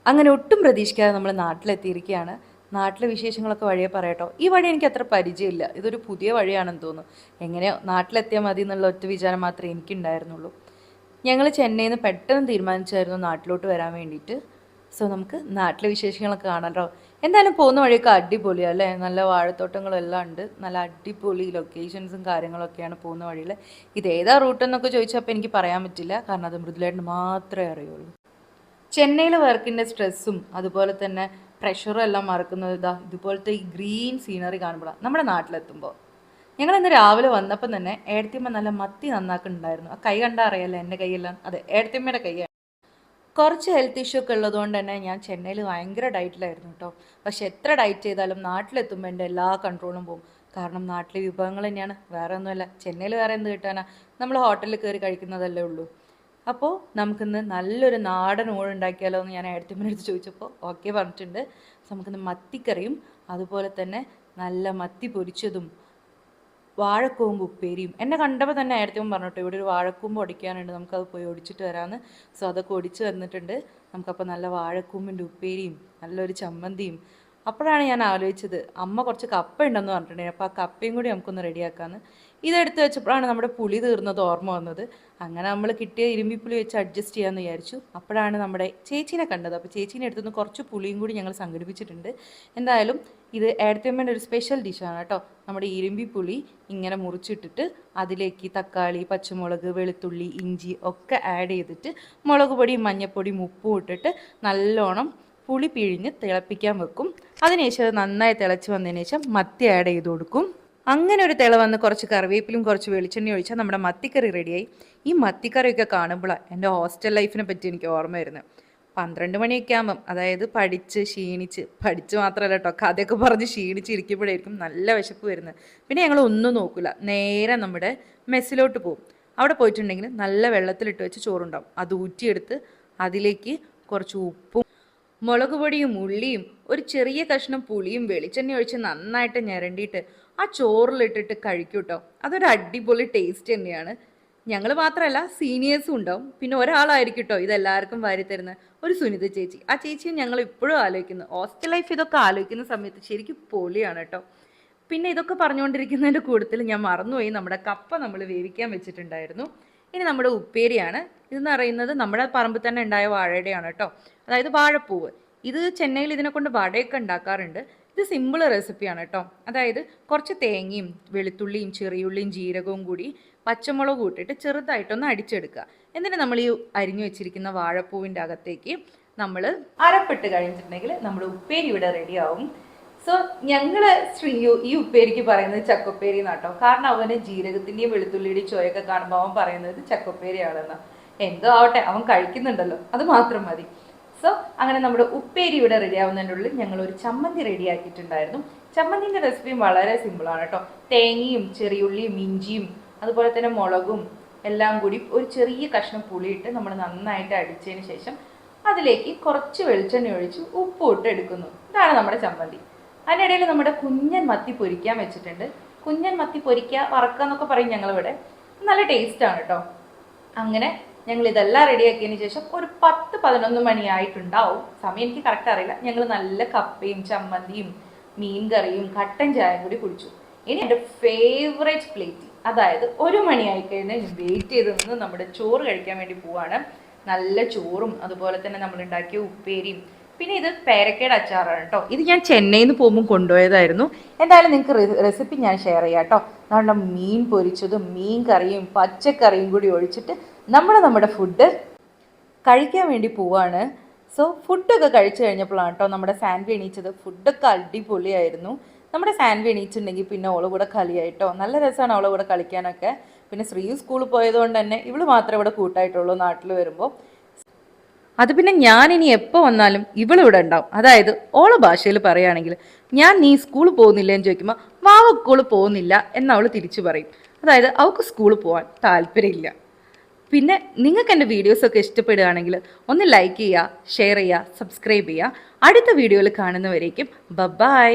അങ്ങനെ ഒട്ടും പ്രതീക്ഷിക്കാതെ നമ്മൾ നാട്ടിലെത്തിയിരിക്കുകയാണ്. നാട്ടിലെ വിശേഷങ്ങളൊക്കെ വഴിയെ പറയട്ടോ. ഈ വഴി എനിക്ക് അത്ര പരിചയമില്ല, ഇതൊരു പുതിയ വഴിയാണെന്ന് തോന്നുന്നു. എങ്ങനെയോ നാട്ടിലെത്തിയാൽ മതി എന്നുള്ള ഒറ്റ വിചാരം മാത്രമേ എനിക്കുണ്ടായിരുന്നുള്ളൂ. ഞങ്ങൾ ചെന്നൈയിൽ നിന്ന് പെട്ടെന്ന് തീരുമാനിച്ചായിരുന്നു നാട്ടിലോട്ട് വരാൻ വേണ്ടിയിട്ട്. സോ നമുക്ക് നാട്ടിലെ വിശേഷങ്ങളൊക്കെ കാണാമല്ലോ. എന്തായാലും പോകുന്ന വഴിയൊക്കെ അടിപൊളിയാണ് അല്ലേ, നല്ല വാഴത്തോട്ടങ്ങളും എല്ലാം ഉണ്ട്, നല്ല അടിപൊളി ലൊക്കേഷൻസും കാര്യങ്ങളൊക്കെയാണ് പോകുന്ന വഴിയിൽ. ഇതേതാ റൂട്ടെന്നൊക്കെ ചോദിച്ചപ്പോൾ എനിക്ക് പറയാൻ പറ്റില്ല, കാരണം അത് മൃദുലേട്ടന് മാത്രമേ അറിയുള്ളൂ. ചെന്നൈയിലെ വർക്കിൻ്റെ സ്ട്രെസ്സും അതുപോലെ തന്നെ പ്രഷറും എല്ലാം മറക്കുന്നത് ഇതുപോലത്തെ ഈ ഗ്രീൻ സീനറി കാണുമ്പോഴാണ് നമ്മുടെ നാട്ടിലെത്തുമ്പോൾ. ഞങ്ങൾ ഇന്ന് രാവിലെ വന്നപ്പം തന്നെ ഏടത്തിയമ്മ നല്ല മത്തി നന്നാക്കുന്നുണ്ടായിരുന്നു. ആ കൈ കണ്ടാൽ അറിയാമല്ലോ, എൻ്റെ കൈയെല്ലാം അതെ ഏടത്തിയമ്മയുടെ കൈയാണ്. കുറച്ച് ഹെൽത്ത് ഇഷ്യൂ ഒക്കെ ഉള്ളതുകൊണ്ട് തന്നെ ഞാൻ ചെന്നൈയിൽ ഭയങ്കര ഡയറ്റിലായിരുന്നു കേട്ടോ. പക്ഷെ എത്ര ഡയറ്റ് ചെയ്താലും നാട്ടിലെത്തുമ്പോൾ എൻ്റെ എല്ലാ കൺട്രോളും പോകും. കാരണം നാട്ടിലെ വിഭവങ്ങൾ തന്നെയാണ്, വേറെ ഒന്നുമല്ല. ചെന്നൈയിൽ വേറെ എന്ത് കിട്ടാനാ, നമ്മൾ ഹോട്ടലിൽ കയറി കഴിക്കുന്നതല്ലേ ഉള്ളൂ. അപ്പോൾ നമുക്കിന്ന് നല്ലൊരു നാടൻ ഊണുണ്ടാക്കിയാലോ എന്ന് ഞാൻ ഏടത്തിയമ്മനടുത്ത് ചോദിച്ചപ്പോൾ ഓക്കെ പറഞ്ഞിട്ടുണ്ട്. നമുക്കിന്ന് മത്തിക്കറിയും അതുപോലെ തന്നെ നല്ല മത്തി പൊരിച്ചതും വാഴക്കൂമ്പ് ഉപ്പേരിയും. എന്നെ കണ്ടപ്പോൾ തന്നെ ഏടത്തിയമ്മ പറഞ്ഞിട്ട് ഇവിടെ ഒരു വാഴക്കൂമ്പ് ഒടിക്കാനുണ്ട്, നമുക്കത് പോയി ഒടിച്ചിട്ട് വരാമെന്ന്. സോ അതൊക്കെ ഒടിച്ച് വന്നിട്ടുണ്ട്. നമുക്കപ്പോൾ നല്ല വാഴക്കൂമ്പിൻ്റെ ഉപ്പേരിയും നല്ലൊരു ചമ്മന്തിയും. അപ്പോഴാണ് ഞാൻ ആലോചിച്ചത്, അമ്മ കുറച്ച് കപ്പ ഉണ്ടെന്ന് പറഞ്ഞിട്ടുണ്ടെങ്കിൽ അപ്പോൾ ആ കപ്പയും കൂടി നമുക്കൊന്ന് റെഡിയാക്കാമെന്ന്. ഇതെടുത്ത് വെച്ചപ്പോഴാണ് നമ്മുടെ പുളി തീർന്നത് ഓർമ്മ വന്നത്. അങ്ങനെ നമ്മൾ കിട്ടിയ ഇരുമ്പിപ്പുളി വെച്ച് അഡ്ജസ്റ്റ് ചെയ്യാമെന്ന് വിചാരിച്ചു. അപ്പോഴാണ് നമ്മുടെ ചേച്ചീനെ കണ്ടത്. അപ്പോൾ ചേച്ചീനെ അടുത്തുനിന്ന് കുറച്ച് പുളിയും കൂടി ഞങ്ങൾ സംഘടിപ്പിച്ചിട്ടുണ്ട്. എന്തായാലും ഇത് ഏടത്തിയമ്മേൻ്റെ ഒരു സ്പെഷ്യൽ ഡിഷാണ് കേട്ടോ. നമ്മുടെ ഇരുമ്പിപ്പുളി ഇങ്ങനെ മുറിച്ചിട്ടിട്ട് അതിലേക്ക് തക്കാളി, പച്ചമുളക്, വെളുത്തുള്ളി, ഇഞ്ചി ഒക്കെ ആഡ് ചെയ്തിട്ട് മുളക് പൊടിയും മഞ്ഞൾപ്പൊടിയും ഉപ്പും ഇട്ടിട്ട് നല്ലോണം പുളി പിഴിഞ്ഞ് തിളപ്പിക്കാൻ വെക്കും. അതിനുശേഷം അത് നന്നായി തിളച്ച് വന്നതിന് ശേഷം മത്തി ആഡ് ചെയ്ത് കൊടുക്കും. അങ്ങനെ ഒരു തിള വന്ന് കുറച്ച് കറിവേപ്പിലും കുറച്ച് വെളിച്ചെണ്ണ ഒഴിച്ചാൽ നമ്മുടെ മത്തിക്കറി റെഡിയായി. ഈ മത്തിക്കറിയൊക്കെ കാണുമ്പോഴാണ് എൻ്റെ ഹോസ്റ്റൽ ലൈഫിനെ പറ്റി എനിക്ക് ഓർമ്മ വരുന്നത്. 12 മണിയൊക്കെ ആകുമ്പം, അതായത് പഠിച്ച് മാത്രമല്ല കേട്ടോ, കഥയൊക്കെ പറഞ്ഞ് ക്ഷീണിച്ചിരിക്കുമ്പോഴായിരിക്കും നല്ല വിശപ്പ് വരുന്നത്. പിന്നെ ഞങ്ങൾ ഒന്നും നോക്കില്ല, നേരെ നമ്മുടെ മെസ്സിലോട്ട് പോകും. അവിടെ പോയിട്ടുണ്ടെങ്കിൽ നല്ല വെള്ളത്തിലിട്ട് വെച്ച് ചോറുണ്ടാവും. അത് ഊറ്റിയെടുത്ത് അതിലേക്ക് കുറച്ച് ഉപ്പും മുളക് പൊടിയും ഉള്ളിയും ഒരു ചെറിയ കഷ്ണം പുളിയും വെളിച്ചെണ്ണ ഒഴിച്ച് നന്നായിട്ട് ഞരണ്ടിയിട്ട് ആ ചോറിലിട്ടിട്ട് കഴിക്കും കേട്ടോ. അതൊരു അടിപൊളി ടേസ്റ്റ് തന്നെയാണ്. ഞങ്ങൾ മാത്രമല്ല, സീനിയേഴ്സും ഉണ്ടാവും. പിന്നെ ഒരാളായിരിക്കും കേട്ടോ ഇതെല്ലാവർക്കും വാരിത്തരുന്ന ഒരു സുനിത ചേച്ചി. ആ ചേച്ചിയും ഞങ്ങൾ ഇപ്പോഴും ആലോചിക്കുന്നു. ഹോസ്റ്റൽ ലൈഫ് ഇതൊക്കെ ആലോചിക്കുന്ന സമയത്ത് ശരിക്കും പൊളിയാണ് കേട്ടോ. പിന്നെ ഇതൊക്കെ പറഞ്ഞുകൊണ്ടിരിക്കുന്നതിൻ്റെ കൂട്ടത്തിൽ ഞാൻ മറന്നുപോയി, നമ്മുടെ കപ്പ നമ്മൾ വേവിക്കാൻ വെച്ചിട്ടുണ്ടായിരുന്നു. ഇനി നമ്മുടെ ഉപ്പേരിയാണ്. ഇതെന്ന് പറയുന്നത് നമ്മുടെ പറമ്പിൽ തന്നെ ഉണ്ടായ വാഴയുടെയാണ് കേട്ടോ, അതായത് വാഴപ്പൂവ്. ഇത് ചെന്നൈയിൽ ഇതിനെ കൊണ്ട് വടയൊക്കെ ഉണ്ടാക്കാറുണ്ട്. ഇത് സിമ്പിൾ റെസിപ്പിയാണ് കേട്ടോ. അതായത് കുറച്ച് തേങ്ങയും വെളുത്തുള്ളിയും ചെറിയുള്ളിയും ജീരകവും കൂടി പച്ചമുളകും ഇട്ടിട്ട് ചെറുതായിട്ടൊന്ന് അടിച്ചെടുക്കുക. എന്നിട്ട് നമ്മൾ ഈ അരിഞ്ഞു വെച്ചിരിക്കുന്ന വാഴപ്പൂവിൻ്റെ അകത്തേക്ക് നമ്മൾ അരപ്പിട്ട് കഴിഞ്ഞിട്ടുണ്ടെങ്കിൽ നമ്മുടെ ഉപ്പേരി ഇവിടെ റെഡിയാവും. സോ ഞങ്ങൾ ഈ ഉപ്പേരിക്ക് പറയുന്നത് ചക്കൊപ്പേരി എന്നാട്ടോ. കാരണം അവന് ജീരകത്തിൻ്റെയും വെളുത്തുള്ളിയുടെയും ചോയൊക്കെ കാണുമ്പോൾ അവൻ പറയുന്നത് ചക്കൊപ്പേരിയാണെന്ന്. എന്തോ ആവട്ടെ, അവൻ കഴിക്കുന്നുണ്ടല്ലോ, അത് മാത്രം മതി. സോ അങ്ങനെ നമ്മുടെ ഉപ്പേരി ഇവിടെ റെഡി ആവുന്നതിനുള്ളിൽ ഞങ്ങൾ ഒരു ചമ്മന്തി റെഡിയാക്കിയിട്ടുണ്ടായിരുന്നു. ചമ്മന്തിൻ്റെ റെസിപ്പിയും വളരെ സിമ്പിളാണ് കേട്ടോ. തേങ്ങയും ചെറിയുള്ളിയും ഇഞ്ചിയും അതുപോലെ തന്നെ മുളകും എല്ലാം കൂടി ഒരു ചെറിയ കഷ്ണം പുളിയിട്ട് നമ്മൾ നന്നായിട്ട് അടിച്ചതിന് ശേഷം അതിലേക്ക് കുറച്ച് വെളിച്ചെണ്ണ ഒഴിച്ച് ഉപ്പ് ഇട്ട് എടുക്കുന്നു. ഇതാണ് നമ്മുടെ ചമ്മന്തി. അതിനിടയിൽ നമ്മുടെ കുഞ്ഞൻ മത്തി പൊരിക്കാൻ വെച്ചിട്ടുണ്ട്. കുഞ്ഞൻ മത്തി പൊരിക്കുക, വറക്കുക എന്നൊക്കെ പറയും ഞങ്ങളിവിടെ. നല്ല ടേസ്റ്റാണ് കേട്ടോ. അങ്ങനെ ഞങ്ങൾ ഇതെല്ലാം റെഡിയാക്കിയതിന് ശേഷം ഒരു 10-11 മണിയായിട്ടുണ്ടാവും. സമയം എനിക്ക് കറക്റ്റ് അറിയില്ല. ഞങ്ങൾ നല്ല കപ്പയും ചമ്മന്തിയും മീൻ കറിയും കട്ടൻ ചായയും കൂടി കുടിച്ചു. ഇനി എൻ്റെ ഫേവറേറ്റ് പ്ലേറ്റ്, അതായത് 1 മണിയായി കഴിഞ്ഞാൽ ഞാൻ വെയിറ്റ് ചെയ്ത് നിന്ന് നമ്മുടെ ചോറ് കഴിക്കാൻ വേണ്ടി പോവാണ്. നല്ല ചോറും അതുപോലെ തന്നെ നമ്മൾ ഉണ്ടാക്കിയ ഉപ്പേരിയും. പിന്നെ ഇത് പേരക്കയുടെ അച്ചാറാണ് കേട്ടോ. ഇത് ഞാൻ ചെന്നൈയിൽ നിന്ന് പോകുമ്പോൾ കൊണ്ടുപോയതായിരുന്നു. എന്തായാലും നിങ്ങൾക്ക് റെസിപ്പി ഞാൻ ഷെയർ ചെയ്യാം കേട്ടോ. നമ്മുടെ മീൻ പൊരിച്ചതും മീൻ കറിയും പച്ചക്കറിയും കൂടി ഒഴിച്ചിട്ട് നമ്മുടെ ഫുഡ് കഴിക്കാൻ വേണ്ടി പോവാണ്. സോ ഫുഡൊക്കെ കഴിച്ചു കഴിഞ്ഞപ്പോഴാണ് കേട്ടോ നമ്മുടെ സാൻവി എണീച്ചത്. ഫുഡൊക്കെ അടിപൊളിയായിരുന്നു. നമ്മുടെ സാൻവി എണീച്ചിട്ടുണ്ടെങ്കിൽ പിന്നെ ഓളെ കൂടെ കളിയായിട്ടോ. നല്ല രസമാണ് അവളെ കൂടെ കളിക്കാനൊക്കെ. പിന്നെ ശ്രീ സ്കൂളിൽ പോയതുകൊണ്ട് തന്നെ ഇവള് മാത്രമേ ഇവിടെ കൂട്ടായിട്ടുള്ളൂ നാട്ടിൽ വരുമ്പോൾ. അത് പിന്നെ ഞാനിനി എപ്പോൾ വന്നാലും ഇവളിവിടെ ഉണ്ടാവും. അതായത് ഓളെ ഭാഷയിൽ പറയുകയാണെങ്കിൽ നീ സ്കൂളിൽ പോകുന്നില്ലെന്ന് ചോദിക്കുമ്പോൾ വാവ സ്കൂളിൽ പോകുന്നില്ല എന്നവൾ തിരിച്ചു പറയും. അതായത് അവൾക്ക് സ്കൂളിൽ പോകാൻ താല്പര്യമില്ല. പിന്നെ നിങ്ങൾക്ക് എൻ്റെ വീഡിയോസൊക്കെ ഇഷ്ടപ്പെടുകയാണെങ്കിൽ ഒന്ന് ലൈക്ക് ചെയ്യുക, ഷെയർ ചെയ്യുക, സബ്സ്ക്രൈബ് ചെയ്യുക. അടുത്ത വീഡിയോയിൽ കാണുന്നവരേക്കും ബൈ.